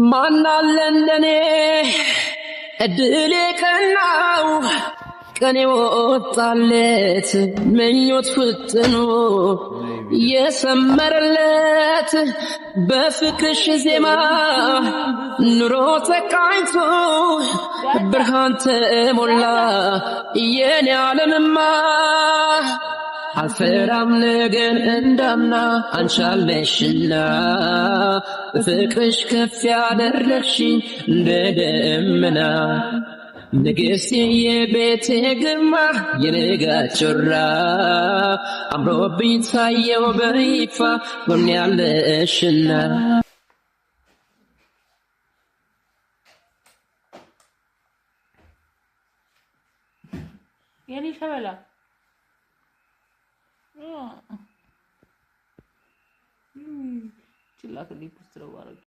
ማናለ እንደኔ እድሌ ቀናው ቀኔ ወጣለት ምኞት ፍጥኖ የሰመረለት በፍቅርሽ ዜማ ኑሮ ተቃኝቶ ብርሃን ተሞላ የኔ ዓለምማ አልፈራም ነገን እንዳምና አንቻለሽና ፍቅርሽ ከፍ ያደረግሽኝ እንደ ደመና ንግሥቴ የቤቴ ግርማ የንጋት ጮራ አምሮብኝ ታየው በይፋ ጎኔ ያለሽና የኔ ሸበላ ችላ ከሊፕስ ትረዋረግ